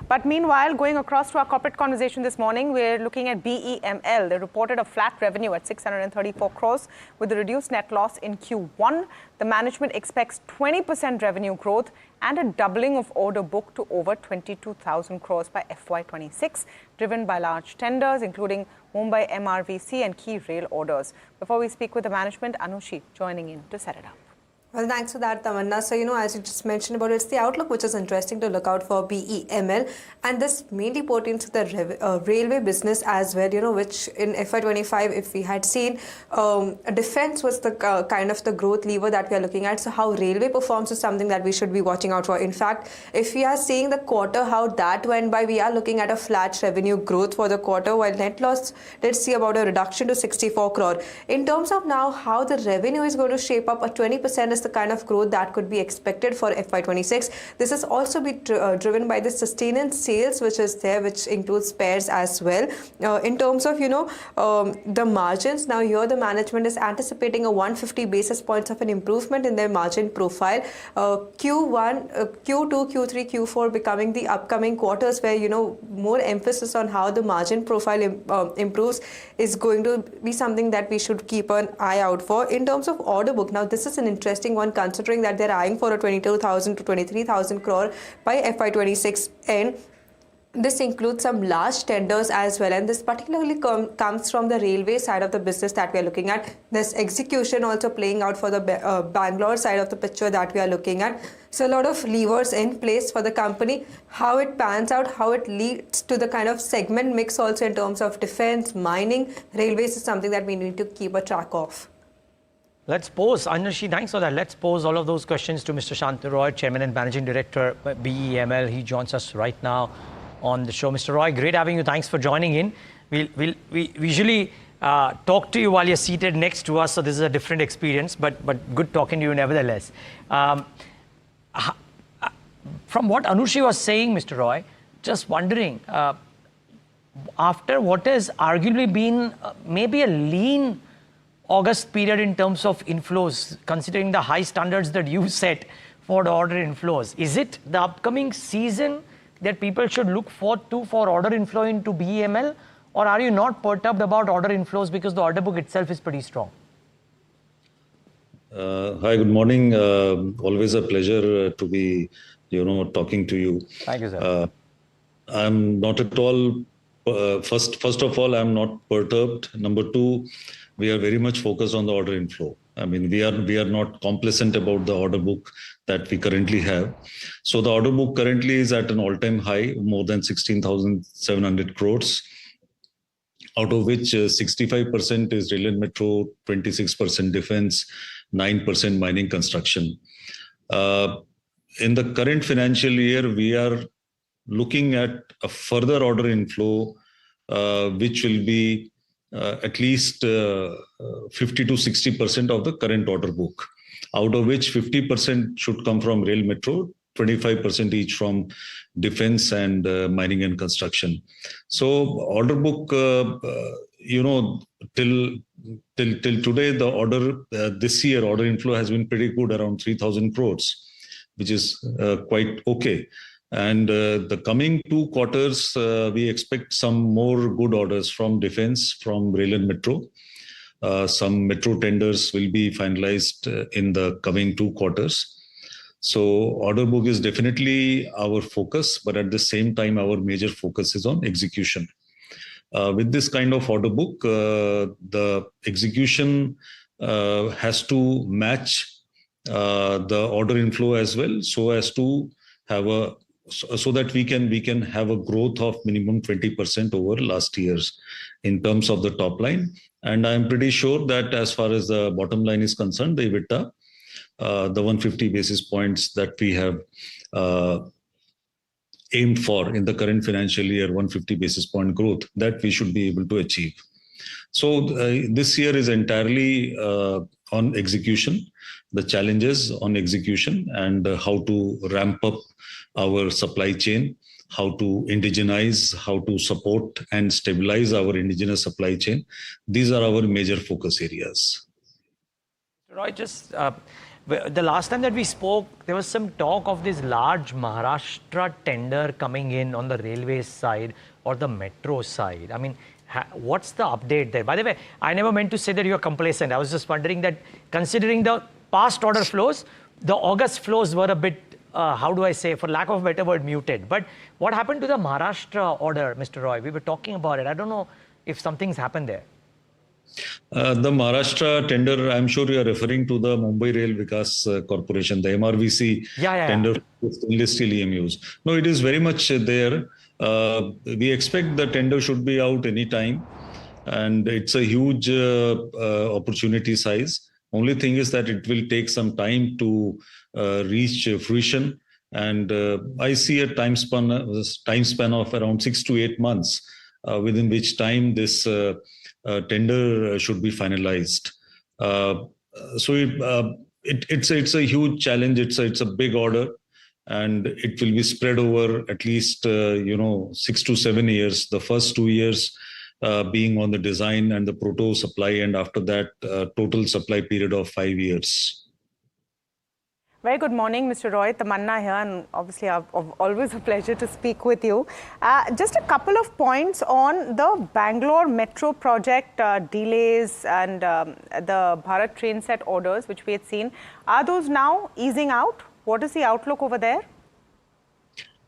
But meanwhile, going across to our corporate conversation this morning, we're looking at BEML. They reported a flat revenue at 634 crores with a reduced net loss in Q1. The management expects 20% revenue growth and a doubling of order book to over 22,000 crores by FY26, driven by large tenders, including Mumbai MRVC and key rail orders. Before we speak with the management, Anushi joining in to set it up. Well, thanks for that, Tamanna. So, as you just mentioned about it, it's the outlook which is interesting to look out for BEML. And this mainly pertains to the railway business as well, which in FY25, if we had seen, defense was the kind of the growth lever that we are looking at. So how railway performs is something that we should be watching out for. In fact, if we are seeing the quarter, how that went by, we are looking at a flat revenue growth for the quarter, while net loss did see about a reduction to 64 crore. In terms of now how the revenue is going to shape up, a 20% is the kind of growth that could be expected for FY26. This is also be driven by the sustenance sales, which is there, which includes spares as well. In terms of, the margins, now here the management is anticipating a 150 basis points of an improvement in their margin profile. Q1, Q2, Q3, Q4 becoming the upcoming quarters where, more emphasis on how the margin profile improves is going to be something that we should keep an eye out for. In terms of order book, now this is an interesting one, considering that they're eyeing for a 22,000 to 23,000 crore by FY26 end. This includes some large tenders as well, and this particularly comes from the railway side of the business that we are looking at. There's execution also playing out for the Bangalore side of the picture that we are looking at. So a lot of levers in place for the company. How it pans out, how it leads to the kind of segment mix also in terms of defense, mining, railways is something that we need to keep a track of. Let's pose, Anushi, thanks for that. Let's pose all of those questions to Mr. Shantanu Roy, Chairman and Managing Director, BEML. He joins us right now on the show. Mr. Roy, great having you. Thanks for joining in. We usually talk to you while you're seated next to us, so this is a different experience, but good talking to you nevertheless. From what Anushi was saying, Mr. Roy, just wondering, after what has arguably been maybe a lean August period in terms of inflows, considering the high standards that you set for the order inflows, is it the upcoming season that people should look forward to for order inflow into BEML, or are you not perturbed about order inflows because the order book itself is pretty strong? Hi, good morning. Always a pleasure to be, talking to you. Thank you, sir. I'm not at all, first of all, I'm not perturbed. Number two, we are very much focused on the order inflow. I mean, we are not complacent about the order book that we currently have. So the order book currently is at an all-time high, more than 16,700 crores, out of which 65% is rail and metro, 26% defense, 9% mining construction. In the current financial year, we are looking at a further order inflow, which will be at least 50 to 60% of the current order book, out of which 50% should come from rail metro, 25% each from defense and mining and construction. So order book, till today, the order this year, order inflow has been pretty good, around 3,000 crores, which is quite okay. And the coming 2 quarters, we expect some more good orders from defense, from rail and metro. Some metro tenders will be finalized in the coming 2 quarters. So order book is definitely our focus, but at the same time, our major focus is on execution. With this kind of order book, the execution has to match the order inflow as well, so as to have so that we can have a growth of minimum 20% over last year's in terms of the top line. And I'm pretty sure that as far as the bottom line is concerned, the EBITDA, the 150 basis points that we have aimed for in the current financial year, 150 basis point growth, that we should be able to achieve. So this year is entirely on execution, the challenges on execution, and how to ramp up our supply chain, how to indigenize, how to support and stabilize our indigenous supply chain. These are our major focus areas. Roy, just The last time that we spoke, there was some talk of this large Maharashtra tender coming in on the railway side or the metro side. I mean, what's the update there? By the way, I never meant to say that you're complacent. I was just wondering that considering the past order flows, the August flows were a bit, how do I say, for lack of a better word, muted. But what happened to the Maharashtra order, Mr. Roy? We were talking about it. I don't know if something's happened there. The Maharashtra tender, I'm sure you are referring to the Mumbai Rail Vikas Corporation, the MRVC tender for stainless steel EMUs. No, it is very much there. We expect the tender should be out anytime, and it's a huge opportunity size. Only thing is that it will take some time to reach fruition, and I see a time span of around 6 to 8 months, within which time this tender should be finalized. It's a huge challenge. It's a big order, and it will be spread over at least 6 to 7 years. The first 2 years being on the design and the proto supply, and after that total supply period of 5 years. Very good morning, Mr. Roy. Tamanna here, and obviously always a pleasure to speak with you. Just a couple of points on the Bangalore Metro project delays and the Bharat train set orders, which we had seen. Are those now easing out? What is the outlook over there?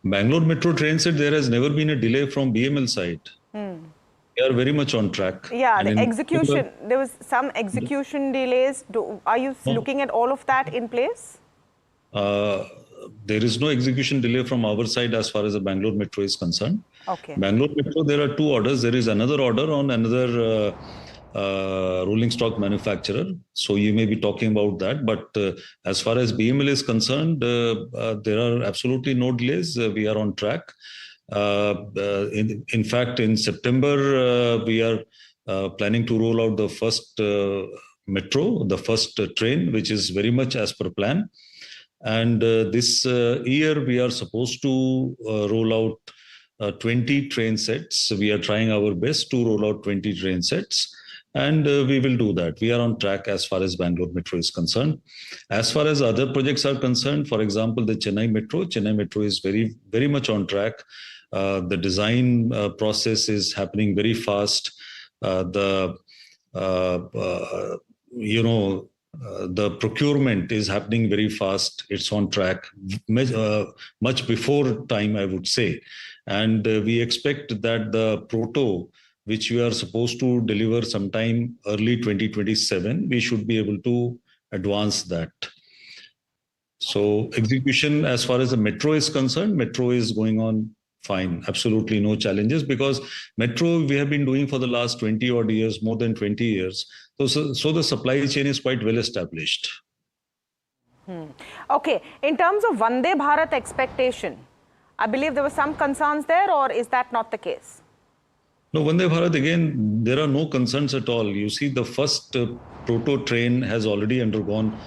Bangalore Metro train set, there has never been a delay from BEML side. We are very much on track. Yeah, the execution, there was some execution delays. Are you looking at all of that in place? There is no execution delay from our side as far as the Bangalore Metro is concerned. Okay. Bangalore Metro, there are 2 orders. There is another order on another rolling stock manufacturer. So you may be talking about that. But as far as BEML is concerned, there are absolutely no delays. We are on track. In fact, in September, we are planning to roll out the first metro, the first train, which is very much as per plan. And this year, we are supposed to roll out 20 train sets. We are trying our best to roll out 20 train sets, and we will do that. We are on track as far as Bangalore Metro is concerned. As far as other projects are concerned, for example, the Chennai Metro is very, very much on track. The design process is happening very fast. The procurement is happening very fast. It's on track, much before time, I would say. And we expect that the proto, which we are supposed to deliver sometime early 2027, we should be able to advance that. So execution, as far as the metro is concerned, metro is going on fine. Absolutely no challenges, because metro we have been doing for the last 20 odd years, more than 20 years. So the supply chain is quite well established. Okay. In terms of Vande Bharat expectation, I believe there were some concerns there, or is that not the case? No, Vande Bharat, again, there are no concerns at all. You see, the first proto train has already undergone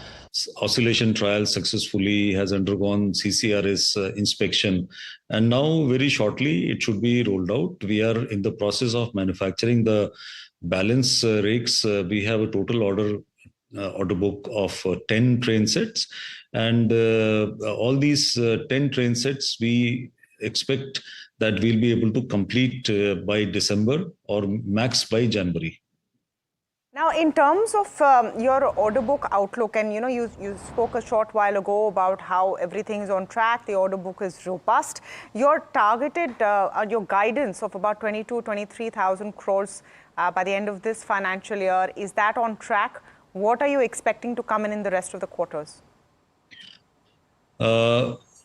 oscillation trials successfully, has undergone CCRS inspection, and now very shortly it should be rolled out. We are in the process of manufacturing the balance rakes. We have a total order book of 10 train sets, and all these 10 train sets we expect that we'll be able to complete by December or max by January. Now, in terms of your order book outlook, and you spoke a short while ago about how everything is on track, the order book is robust. Your targeted, your guidance of about 23,000 crores by the end of this financial year, is that on track? What are you expecting to come in the rest of the quarters?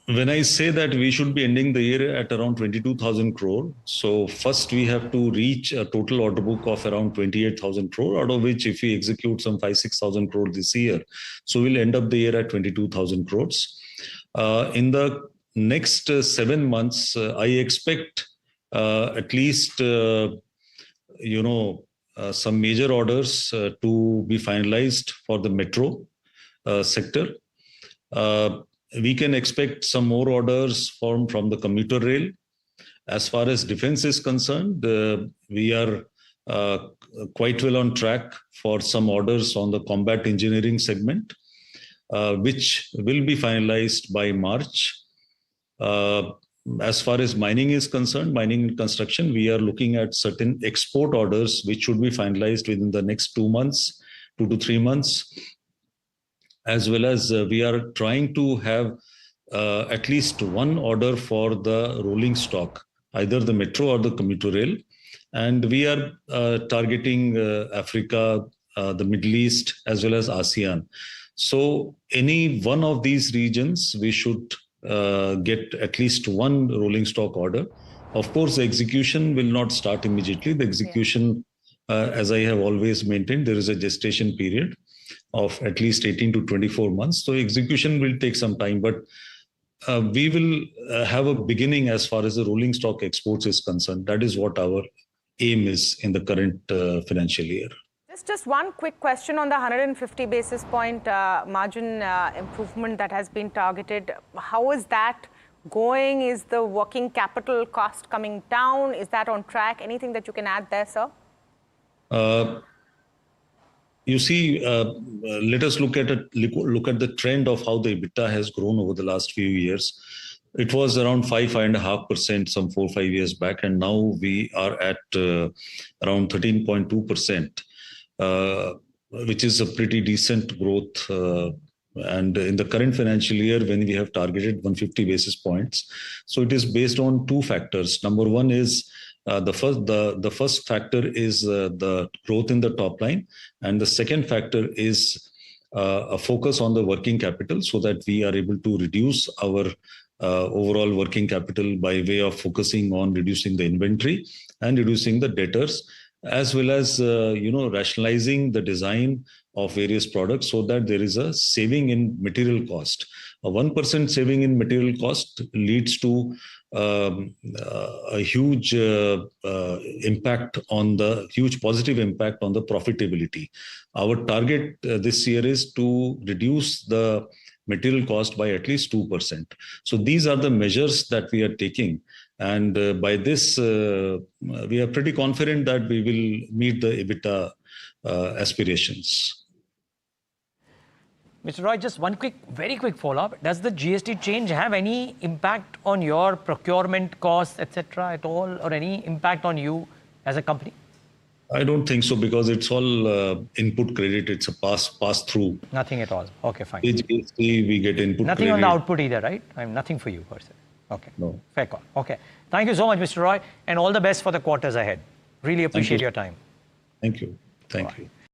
When I say that we should be ending the year at around 22,000 crore, so first we have to reach a total order book of around 28,000 crore, out of which if we execute some 5,000-6,000 crore this year, so we'll end up the year at 22,000 crores. In the next 7 months, I expect at least, some major orders to be finalized for the metro sector. We can expect some more orders from the commuter rail. As far as defense is concerned, we are quite well on track for some orders on the combat engineering segment. which will be finalized by March. As far as mining is concerned, mining and construction, we are looking at certain export orders which should be finalized within the next 2 months, 2 to 3 months. As well as we are trying to have at least one order for the rolling stock, either the metro or the commuter rail. And we are targeting Africa, the Middle East, as well as ASEAN. So any one of these regions, we should get at least one rolling stock order. Of course, the execution will not start immediately. The execution, as I have always maintained, there is a gestation period of at least 18 to 24 months. So execution will take some time, but we will have a beginning as far as the rolling stock exports is concerned. That is what our aim is in the current financial year. Just one quick question on the 150 basis point margin improvement that has been targeted. How is that going? Is the working capital cost coming down? Is that on track? Anything that you can add there, sir? You see, let us look at the trend of how the EBITDA has grown over the last few years. It was around 5.5% some 4-5 years back, and now we are at around 13.2%. Which is a pretty decent growth. And in the current financial year, when we have targeted 150 basis points, so it is based on two factors. Number one is the first factor is the growth in the top line, and the second factor is a focus on the working capital, so that we are able to reduce our overall working capital by way of focusing on reducing the inventory and reducing the debtors, as well as rationalizing the design of various products, so that there is a saving in material cost. A 1% saving in material cost leads to a huge positive impact on the profitability. Our target this year is to reduce the material cost by at least 2%. So these are the measures that we are taking. And by this, we are pretty confident that we will meet the EBITDA aspirations. Mr. Roy, just one very quick follow-up. Does the GST change have any impact on your procurement costs, etc. at all, or any impact on you as a company? I don't think so, because it's all input credit. It's a pass-through. Nothing at all. Okay, fine. GST, we get input nothing credit. on the output either, right? Nothing for you per se. Okay. No. Fair call. Okay. Thank you so much, Mr. Roy, and all the best for the quarters ahead. Really appreciate your time. Thank you. Thank you.